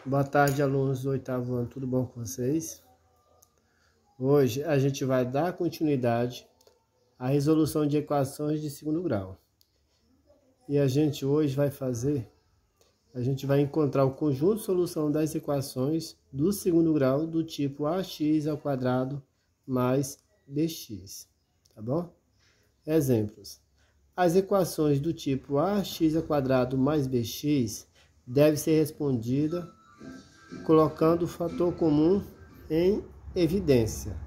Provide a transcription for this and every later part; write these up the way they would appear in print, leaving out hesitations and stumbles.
Boa tarde, alunos do 8º ano, tudo bom com vocês? Hoje a gente vai dar continuidade à resolução de equações de segundo grau. E a gente hoje vai encontrar o conjunto de solução das equações do segundo grau do tipo ax² mais bx, tá bom? Exemplos. As equações do tipo ax² mais bx devem ser respondidas colocando o fator comum em evidência,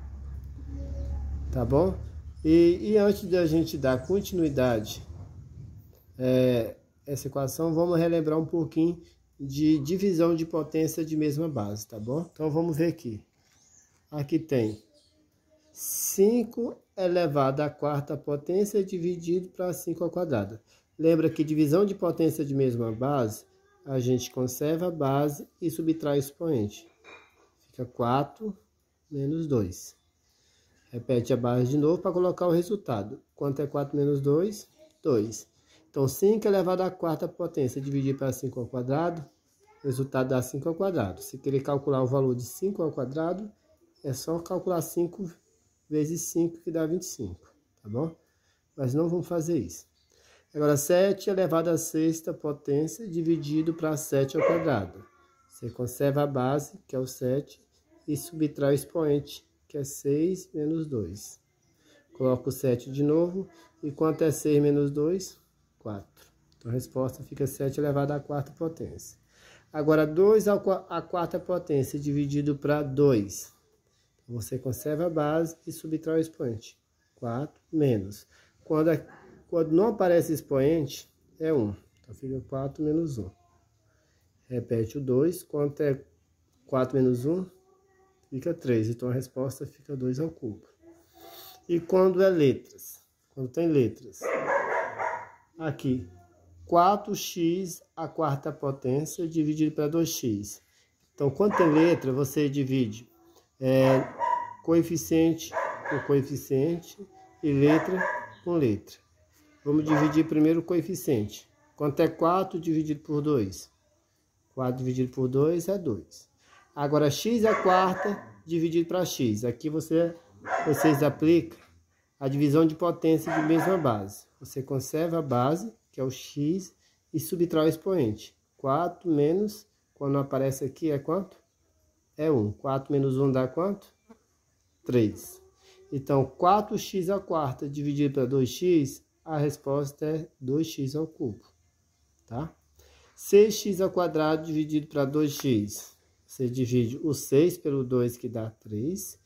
tá bom? E antes de a gente dar continuidade essa equação, vamos relembrar um pouquinho de divisão de potência de mesma base, tá bom? Então vamos ver aqui. Aqui tem 5 elevado à quarta potência dividido para 5². Lembra que divisão de potência de mesma base, a gente conserva a base e subtrai o expoente. Fica 4 menos 2. Repete a base de novo para colocar o resultado. Quanto é 4 menos 2? 2. Então, 5 elevado à quarta potência dividido para 5², o resultado dá 5². Se querer calcular o valor de 5², é só calcular 5 vezes 5, que dá 25, tá bom? Mas não vamos fazer isso. Agora, 7 elevado à sexta potência dividido para 7². Você conserva a base, que é o 7, e subtrai o expoente, que é 6 menos 2. Coloco o 7 de novo. E quanto é 6 menos 2? 4. Então, a resposta fica 7 elevado à quarta potência. Agora, 2 à quarta potência dividido para 2. Você conserva a base e subtrai o expoente. 4 menos. Quando não aparece expoente, é 1. Então, fica 4 menos 1. Repete o 2. Quanto é 4 menos 1? Fica 3. Então, a resposta fica 2². E quando é letras? Quando tem letras. Aqui, 4x à quarta potência dividido para 2x. Então, quando tem letra, você divide coeficiente com coeficiente e letra com letra. Vamos dividir primeiro o coeficiente. Quanto é 4 dividido por 2? 4 dividido por 2 é 2. Agora, x² dividido para x. Aqui vocês aplicam a divisão de potência de mesma base. Você conserva a base, que é o x, e subtrai o expoente. 4 menos, quando aparece aqui, é quanto? É 1. 4 menos 1 dá quanto? 3. Então, 4x² dividido para 2x, a resposta é 2x², tá? 6x² dividido para 2x, você divide o 6 pelo 2, que dá 3.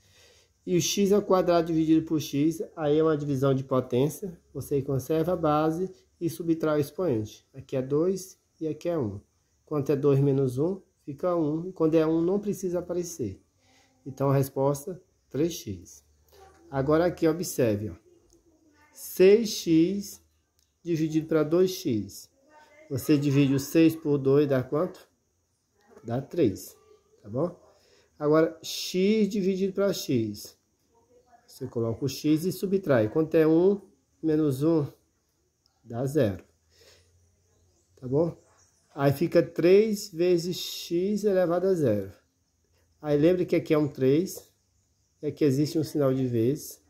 E o x² dividido por x, aí é uma divisão de potência, você conserva a base e subtrai o expoente. Aqui é 2 e aqui é 1. Quanto é 2 menos 1? Fica 1. E quando é 1, não precisa aparecer. Então, a resposta, 3x. Agora aqui, observe, ó. 6x dividido para 2x. Você divide o 6 por 2, dá quanto? Dá 3, tá bom? Agora, x dividido para x. Você coloca o x e subtrai. Quanto é 1 menos 1? Dá 0. Tá bom? Aí fica 3 vezes x elevado a 0. Aí lembra que aqui é um 3. E aqui existe um sinal de vezes.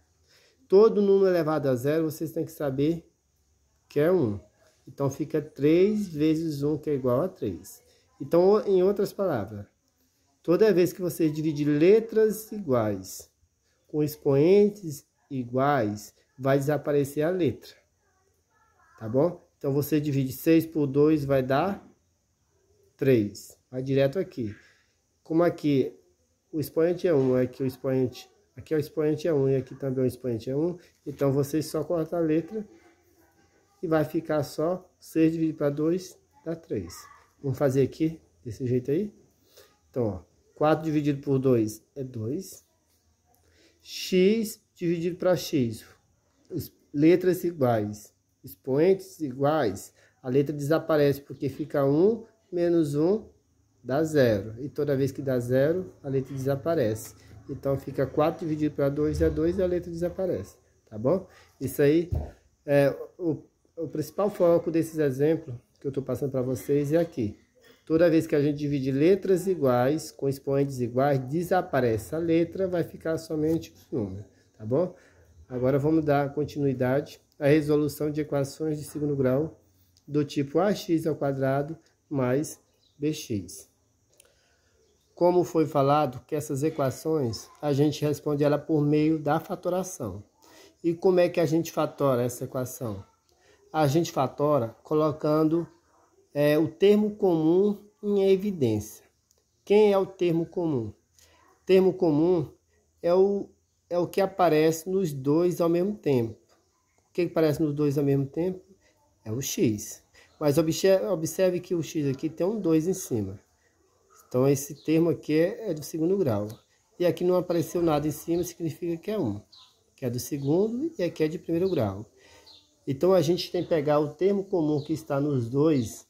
Todo número elevado a 0, vocês têm que saber que é 1. Então, fica 3 vezes 1, que é igual a 3. Então, em outras palavras, toda vez que você dividir letras iguais com expoentes iguais, vai desaparecer a letra. Tá bom? Então, você divide 6 por 2, vai dar 3. Vai direto aqui. Como aqui o expoente é 1, aqui o expoente é 1 e aqui também o expoente é 1. Então, você só corta a letra e vai ficar só 6 dividido para 2, dá 3. Vamos fazer aqui, desse jeito aí. Então, ó, 4 dividido por 2 é 2. X dividido para x. Letras iguais. Expoentes iguais. A letra desaparece porque fica 1 menos 1 dá 0. E toda vez que dá 0, a letra desaparece. Então, fica 4 dividido para 2 é 2 e a letra desaparece. Tá bom? Isso aí é o principal foco desses exemplos que eu estou passando para vocês é aqui. Toda vez que a gente divide letras iguais com expoentes iguais, desaparece a letra, vai ficar somente os números, tá bom? Agora vamos dar continuidade à resolução de equações de segundo grau do tipo ax² mais bx. Como foi falado que essas equações, a gente responde ela por meio da fatoração. E como é que a gente fatora essa equação? A gente fatora colocando o termo comum em evidência. Quem é o termo comum? Termo comum é o que aparece nos dois ao mesmo tempo. O que aparece nos dois ao mesmo tempo? É o x. Mas observe que o x aqui tem um 2 em cima. Então, esse termo aqui é do segundo grau. E aqui não apareceu nada em cima, significa que é 1. Que é do segundo e aqui é de primeiro grau. Então, a gente tem que pegar o termo comum que está nos dois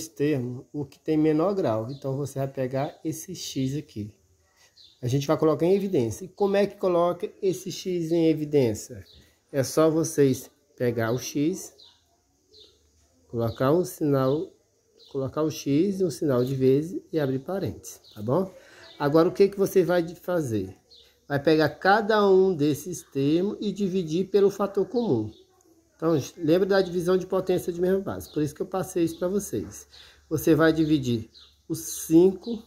termos, o que tem menor grau. Então, você vai pegar esse x aqui. A gente vai colocar em evidência. E como é que coloca esse x em evidência? É só vocês pegar o x, colocar o x e um sinal de vezes e abrir parênteses, tá bom? Agora, o que você vai fazer? Vai pegar cada um desses termos e dividir pelo fator comum. Então, lembra da divisão de potência de mesma base. Por isso que eu passei isso para vocês. Você vai dividir o 5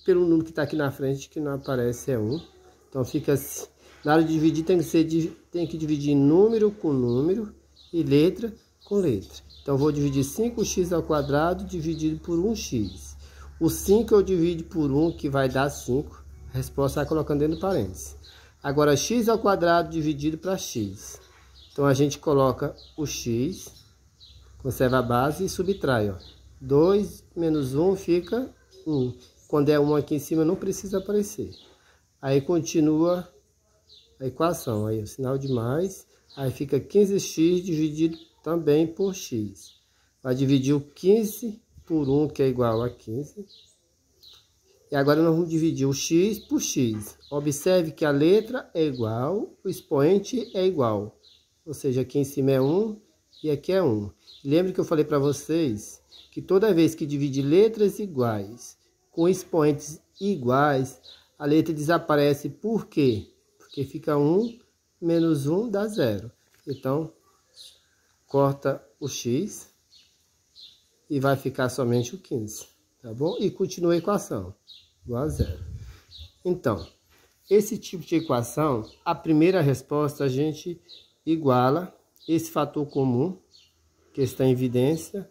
pelo número que está aqui na frente, que não aparece, é 1. Então, fica assim. Na hora de dividir, tem que dividir número com número e letra com letra. Então, vou dividir 5x² dividido por 1x. O 5 eu divido por 1, que vai dar 5. A resposta vai colocando dentro do parênteses. Agora, x² dividido para x. Então, a gente coloca o x, conserva a base e subtrai. Ó. 2 menos 1 fica 1. Quando é 1 aqui em cima, não precisa aparecer. Aí, continua a equação. Aí, o sinal de mais. Aí, fica 15x dividido também por x. Vai dividir o 15 por 1, que é igual a 15. E agora nós vamos dividir o x por x. Observe que a letra é igual, o expoente é igual. Ou seja, aqui em cima é 1 e aqui é 1. Lembre que eu falei para vocês que toda vez que dividir letras iguais com expoentes iguais, a letra desaparece. Por quê? Porque fica 1 menos 1 dá 0. Então, corta o x e vai ficar somente o 15, tá bom? E continua a equação, igual a 0. Então, esse tipo de equação, a primeira resposta a gente iguala esse fator comum, que está em evidência,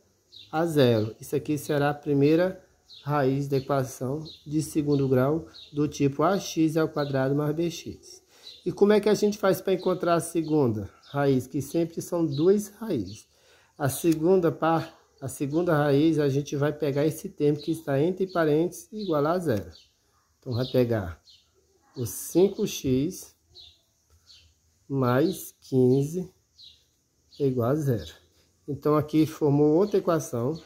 a 0. Isso aqui será a primeira raiz da equação de segundo grau do tipo ax² mais bx. E como é que a gente faz para encontrar a segunda raiz? Que sempre são duas raízes. A segunda raiz, a gente vai pegar esse termo que está entre parênteses e igualar a 0. Então, vai pegar o 5x mais 15 é igual a 0. Então, aqui formou outra equação.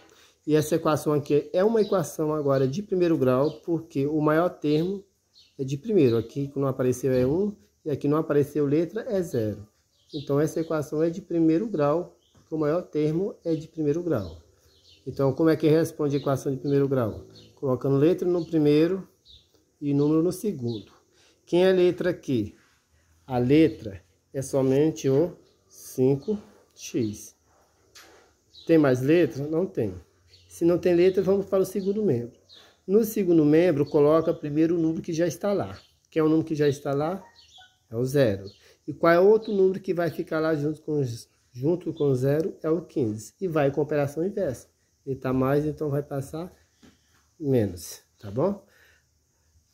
E essa equação aqui é uma equação agora de primeiro grau, porque o maior termo é de primeiro. Aqui que não apareceu é 1 e aqui não apareceu letra é 0. Então, essa equação é de primeiro grau, porque o maior termo é de primeiro grau. Então, como é que responde a equação de primeiro grau? Colocando letra no primeiro e número no segundo. Quem é a letra aqui? A letra é somente o 5x. Tem mais letra? Não tem. Se não tem letra, vamos para o segundo membro. No segundo membro, coloca primeiro o número que já está lá. Quem é o número que já está lá? É o 0. E qual é o outro número que vai ficar lá junto com o 0? É o 15. E vai com a operação inversa. Ele está mais, então vai passar menos. Tá bom?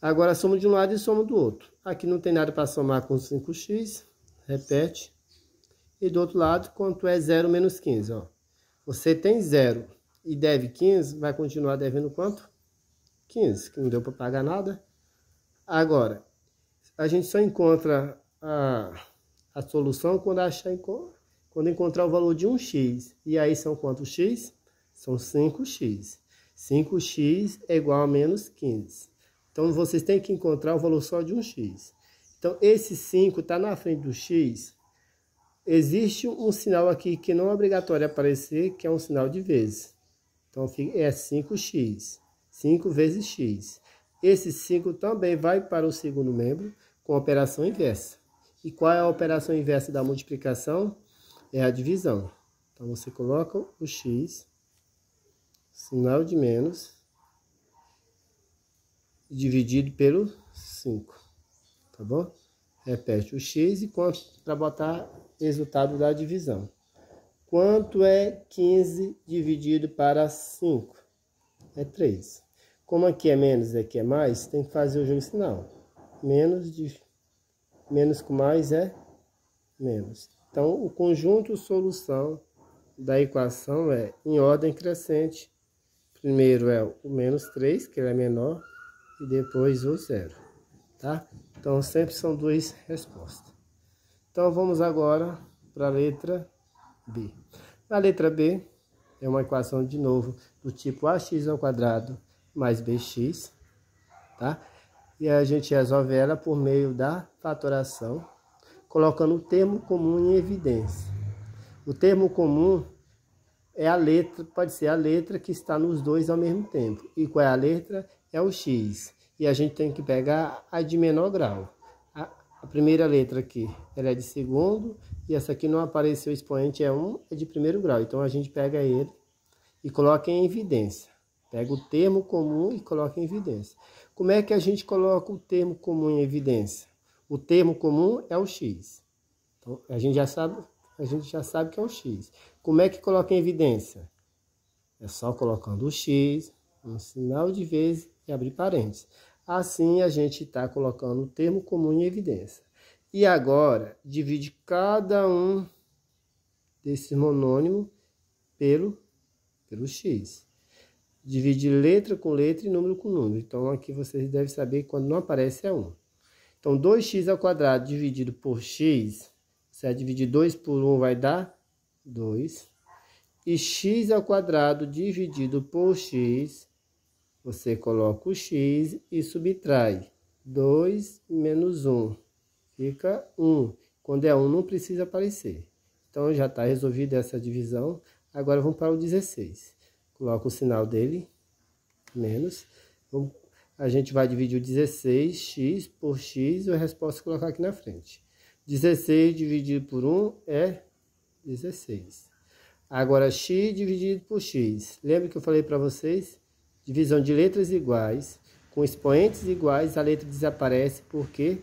Agora, soma de um lado e soma do outro. Aqui não tem nada para somar com 5x. Repete. E do outro lado, quanto é 0 menos 15? Ó. Você tem 0 e deve 15, vai continuar devendo quanto? 15, que não deu para pagar nada. Agora, a gente só encontra a solução quando encontrar o valor de 1x. E aí são quantos x? São 5x. 5x é igual a menos 15. Então, vocês têm que encontrar o valor só de 1x. Então, esse 5 está na frente do x. Existe um sinal aqui que não é obrigatório aparecer, que é um sinal de vezes. Então, é 5x. 5 vezes x. Esse 5 também vai para o segundo membro com operação inversa. E qual é a operação inversa da multiplicação? É a divisão. Então, você coloca o x, sinal de menos, dividido pelo 5. Tá bom? Repete o x e quanto para botar resultado da divisão. Quanto é 15 dividido para 5? É 3. Como aqui é menos e aqui é mais, tem que fazer o jogo sinal. Menos com mais é menos. Então, o conjunto solução da equação é em ordem crescente. Primeiro é o menos 3, que ele é menor, e depois o 0. Tá? Então, sempre são duas respostas. Então, vamos agora para a letra B. A letra B é uma equação, de novo, do tipo ax ao quadrado mais bx, tá? E a gente resolve ela por meio da fatoração, colocando o termo comum em evidência. O termo comum é a letra, pode ser a letra que está nos dois ao mesmo tempo. E qual é a letra? É o x. E a gente tem que pegar a de menor grau. A primeira letra aqui, ela é de segundo, e essa aqui não apareceu, o expoente é 1, é de primeiro grau. Então, a gente pega ele e coloca em evidência. Pega o termo comum e coloca em evidência. Como é que a gente coloca o termo comum em evidência? O termo comum é o x. Então, a gente já sabe que é o x. Como é que coloca em evidência? É só colocando o x, um sinal de vezes e abrir parênteses. Assim, a gente está colocando o termo comum em evidência. E agora, divide cada um desses monônimos pelo x. Divide letra com letra e número com número. Então, aqui vocês devem saber que quando não aparece é 1. Então, 2x ao quadrado dividido por x, você vai dividir 2 por 1, vai dar 2. E x ao quadrado dividido por x, você coloca o x e subtrai. 2 menos 1, fica 1. Quando é 1, não precisa aparecer. Então, já está resolvida essa divisão. Agora, vamos para o 16. Coloca o sinal dele, menos. A gente vai dividir o 16x por x e a resposta colocar aqui na frente. 16 dividido por 1 é 16. Agora, x dividido por x. Lembra que eu falei para vocês? Divisão de letras iguais, com expoentes iguais, a letra desaparece. Por quê?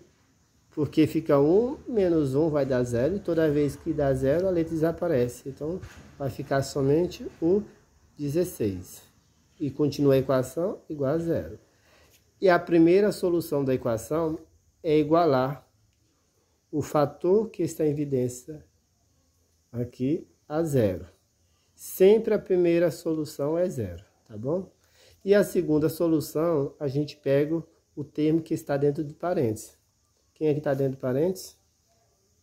Porque fica 1 menos 1 vai dar 0. E toda vez que dá 0, a letra desaparece. Então, vai ficar somente o 16. E continua a equação igual a 0. E a primeira solução da equação é igualar o fator que está em evidência aqui a 0. Sempre a primeira solução é 0, tá bom? E a segunda solução, a gente pega o termo que está dentro de parênteses. Quem é que está dentro de parênteses?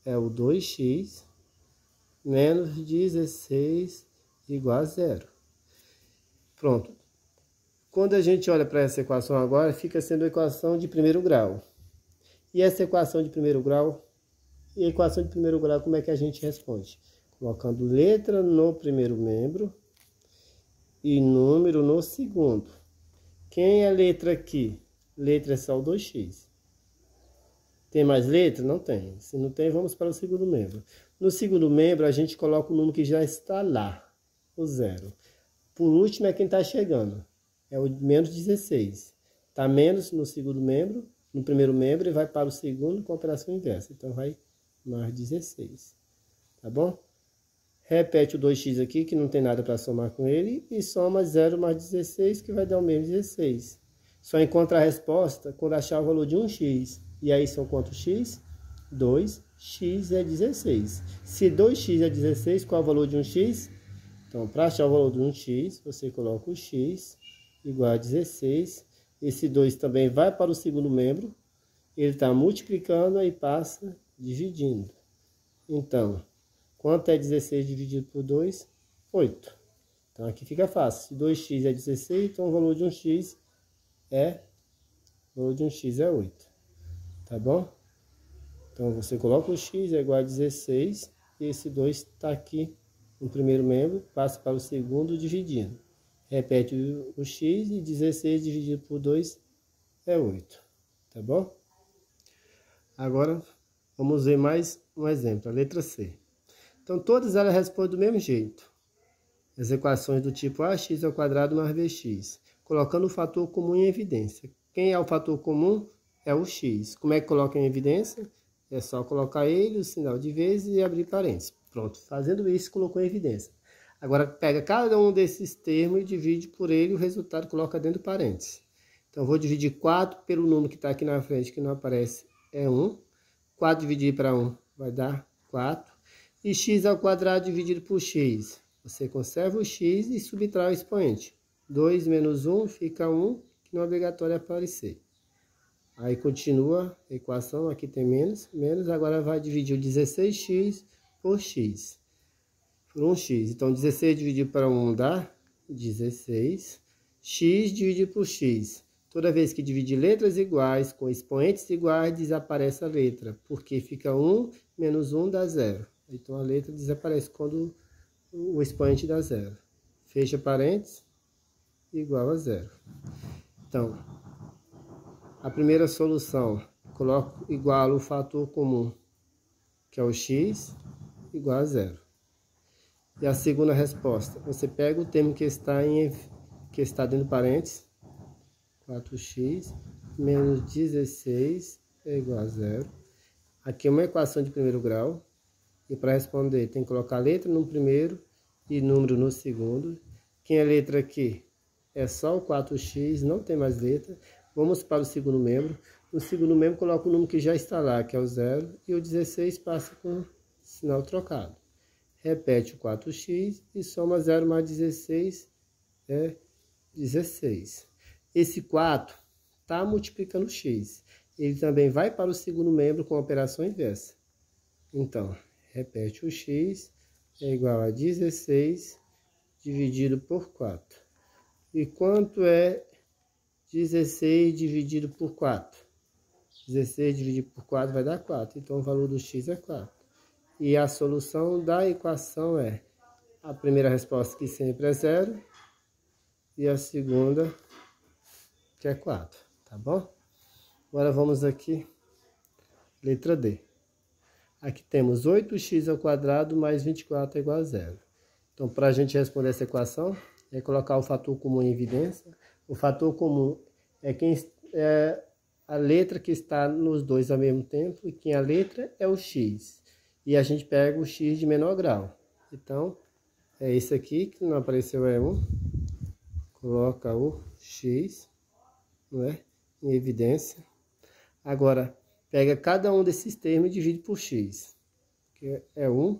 É o 2x menos 16 igual a 0. Pronto. Quando a gente olha para essa equação agora, fica sendo a equação de primeiro grau. E essa equação de primeiro grau, como é que a gente responde? Colocando letra no primeiro membro e número no segundo. Quem é letra aqui? Letra é só o 2x. Tem mais letra? Não tem. Se não tem, vamos para o segundo membro. No segundo membro, a gente coloca o número que já está lá, o 0. Por último é quem está chegando. É o menos 16. Está menos no segundo membro, no primeiro membro, e vai para o segundo com a operação inversa. Então, vai mais 16. Tá bom? Repete o 2x aqui, que não tem nada para somar com ele, e soma 0 mais 16, que vai dar o mesmo 16. Só encontra a resposta quando achar o valor de 1x. E aí são quantos x? 2. X é 16. Se 2x é 16, qual é o valor de 1x? Então, para achar o valor de 1x, você coloca o x igual a 16. Esse 2 também vai para o segundo membro. Ele está multiplicando e passa dividindo. Então, quanto é 16 dividido por 2? 8. Então, aqui fica fácil. Se 2x é 16, então o valor de 1x é 8. Tá bom? Então, você coloca o x é igual a 16. E esse 2 está aqui no primeiro membro, passa para o segundo dividindo. Repete o x e 16 dividido por 2 é 8, tá bom? Agora, vamos ver mais um exemplo, a letra C. Então, todas elas respondem do mesmo jeito. As equações do tipo ax ao quadrado mais bx, colocando o fator comum em evidência. Quem é o fator comum? É o x. Como é que coloca em evidência? É só colocar ele, o sinal de vezes e abrir parênteses. Pronto, fazendo isso, colocou em evidência. Agora, pega cada um desses termos e divide por ele e o resultado coloca dentro do parênteses. Então, eu vou dividir 4 pelo número que está aqui na frente, que não aparece, é 1. 4 dividido para 1 vai dar 4. E x ao quadrado dividido por x. Você conserva o x e subtrai o expoente. 2 menos 1 fica 1, que não é obrigatório aparecer. Aí continua a equação, aqui tem menos, agora vai dividir o 16x por x. Por 1x. Então, 16 dividido para 1 dá 16. X dividido por x. Toda vez que dividir letras iguais com expoentes iguais, desaparece a letra. Porque fica 1 menos 1 dá 0. Então, a letra desaparece quando o expoente dá 0. Fecha parênteses, igual a 0. Então, a primeira solução, coloco igual o fator comum, que é o x, igual a 0. E a segunda resposta, você pega o termo que está dentro do parênteses, 4x menos 16 é igual a 0. Aqui é uma equação de primeiro grau. E para responder, tem que colocar letra no primeiro e número no segundo. Quem é letra aqui? É só o 4x, não tem mais letra. Vamos para o segundo membro. No segundo membro, coloca o número que já está lá, que é o 0. E o 16 passa com sinal trocado. Repete o 4x e soma 0 mais 16 é 16. Esse 4 está multiplicando x. Ele também vai para o segundo membro com a operação inversa. Então, repete o x é igual a 16 dividido por 4. E quanto é 16 dividido por 4? 16 dividido por 4 vai dar 4. Então, o valor do x é 4. E a solução da equação é a primeira resposta, que sempre é 0, e a segunda, que é 4, tá bom? Agora vamos aqui, letra D. Aqui temos 8x ao quadrado mais 24 é igual a 0. Então, para a gente responder essa equação, é colocar o fator comum em evidência. O fator comum é a letra que está nos dois ao mesmo tempo, e quem é a letra é o x. E a gente pega o x de menor grau. Então, é esse aqui, que não apareceu, é 1. Coloca o x, não é? Em evidência. Agora, pega cada um desses termos e divide por x. Que é 1.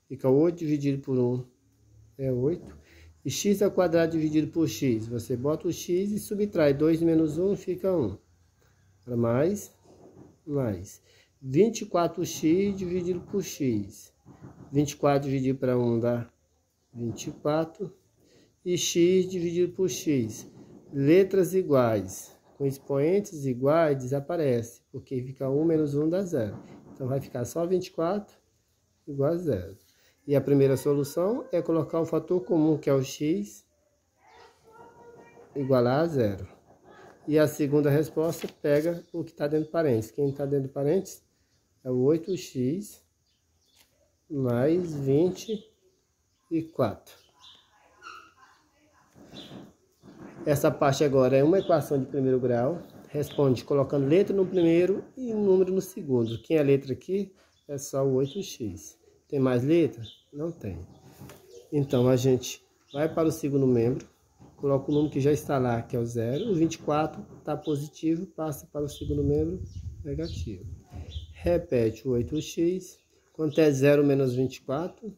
Fica 8 dividido por 1 é 8. E x ao quadrado dividido por x. Você bota o x e subtrai. 2 menos 1 fica 1. Mais. 24x dividido por x. 24 dividido para 1 dá 24. E x dividido por x. Letras iguais com expoentes iguais desaparece, porque fica 1 menos 1 dá 0. Então, vai ficar só 24 igual a 0. E a primeira solução é colocar o fator comum, que é o x, igualar a 0. E a segunda resposta pega o que está dentro do parênteses. Quem está dentro do parênteses é o 8x mais 24. Essa parte agora é uma equação de primeiro grau. Responde colocando letra no primeiro e número no segundo. Quem é a letra aqui é só o 8x. Tem mais letra? Não tem. Então, a gente vai para o segundo membro. Coloca o número que já está lá, que é o 0. O 24 está positivo, passa para o segundo membro negativo. Repete o 8x. Quanto é 0 menos 24?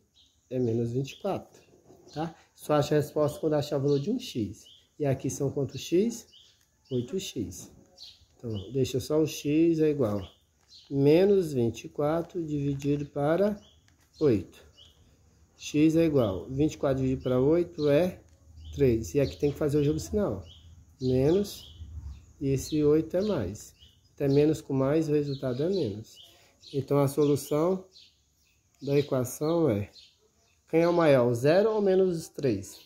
É menos 24. Tá? Só acha a resposta quando achar o valor de um x. E aqui são quantos x? 8x. Então, deixa só o x é igual. Menos 24 dividido para 8. X é igual. 24 dividido para 8 é 3. E aqui tem que fazer o jogo sinal. Menos. E esse 8 é mais. Até menos com mais, o resultado é menos. Então, a solução da equação é... Quem é o maior? 0 ou menos 3?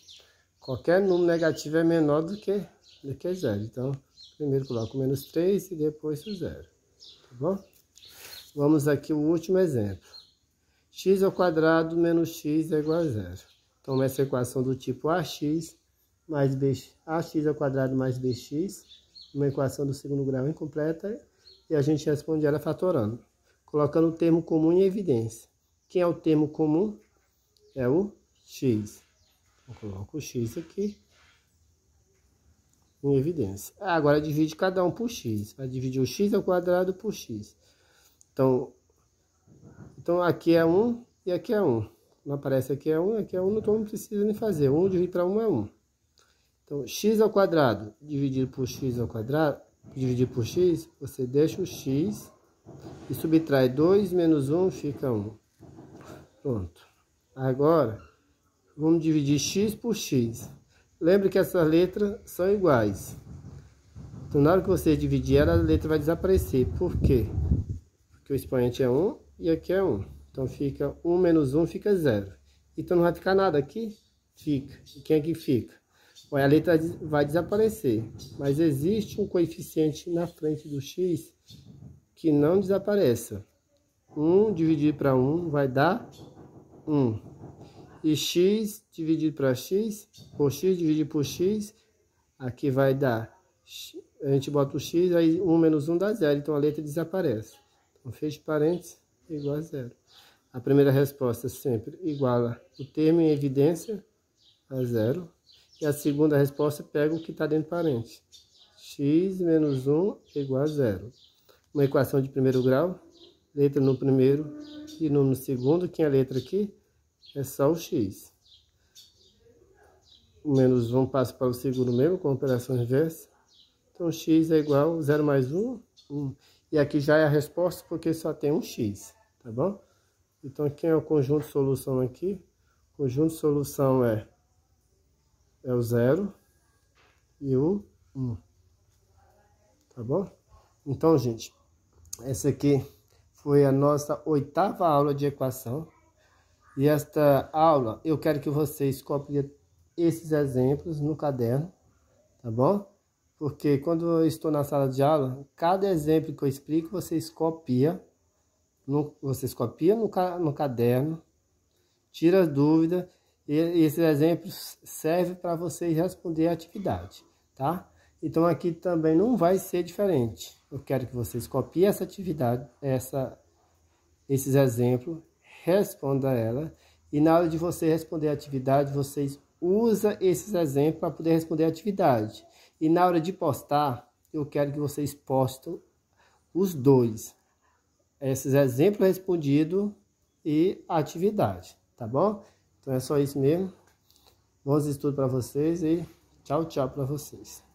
Qualquer número negativo é menor do que 0. Então, primeiro coloco o menos 3 e depois o 0. Tá bom? Vamos aqui o último exemplo. X ao quadrado menos x é igual a 0. Então, essa equação do tipo ax mais ax ao quadrado mais bx, uma equação do segundo grau incompleta, e a gente responde ela fatorando, colocando o termo comum em evidência. Quem é o termo comum? É o x. Eu coloco o x aqui em evidência. Agora divide cada um por x. Vai dividir o x ao quadrado por x. Então aqui é 1 e aqui é 1. Não aparece aqui é 1, aqui é 1, então não precisa nem fazer. 1 dividido para 1 é 1. Então, x ao quadrado dividido por x ao quadrado, dividido por x, você deixa o x e subtrai 2 menos 1, fica 1. Pronto. Agora, vamos dividir x por x. Lembre que essas letras são iguais. Então, na hora que você dividir ela, a letra vai desaparecer. Por quê? Porque o expoente é 1 e aqui é 1. Então, fica 1 menos 1 fica 0. Então, não vai ficar nada aqui? Fica. E quem aqui fica? A letra vai desaparecer. Mas existe um coeficiente na frente do x que não desapareça. 1 dividido para 1 vai dar 1. E x dividido para x, por x dividido por x, aqui vai dar, a gente bota o x, aí 1 menos 1 dá 0, então a letra desaparece. Então, fecha parênteses, igual a 0. A primeira resposta sempre iguala o termo em evidência a 0. E a segunda resposta pega o que está dentro do parênteses. X menos 1 é igual a 0. Uma equação de primeiro grau, letra no primeiro e no segundo. Quem é a letra aqui? É só o x. O menos 1 passa para o segundo mesmo, com operação inversa. Então, x é igual a 0 mais 1, 1. E aqui já é a resposta, porque só tem um x, tá bom? Então, quem é o conjunto de solução aqui? O conjunto de solução é o 0 e o 1. Tá bom? Então, gente, essa aqui foi a nossa 8ª aula de equação. E esta aula, eu quero que vocês copiem esses exemplos no caderno, tá bom? Porque quando eu estou na sala de aula, cada exemplo que eu explico, vocês copiam no caderno, tira as dúvidas, e esses exemplos servem para vocês responder a atividade, tá? Então aqui também não vai ser diferente. Eu quero que vocês copiem essa atividade, esses exemplos, responda ela, e na hora de você responder a atividade, vocês usam esses exemplos para poder responder a atividade. E na hora de postar, eu quero que vocês postem os dois, esses exemplos respondidos e a atividade, tá bom? Então é só isso mesmo. Bons estudos para vocês e tchau, tchau para vocês.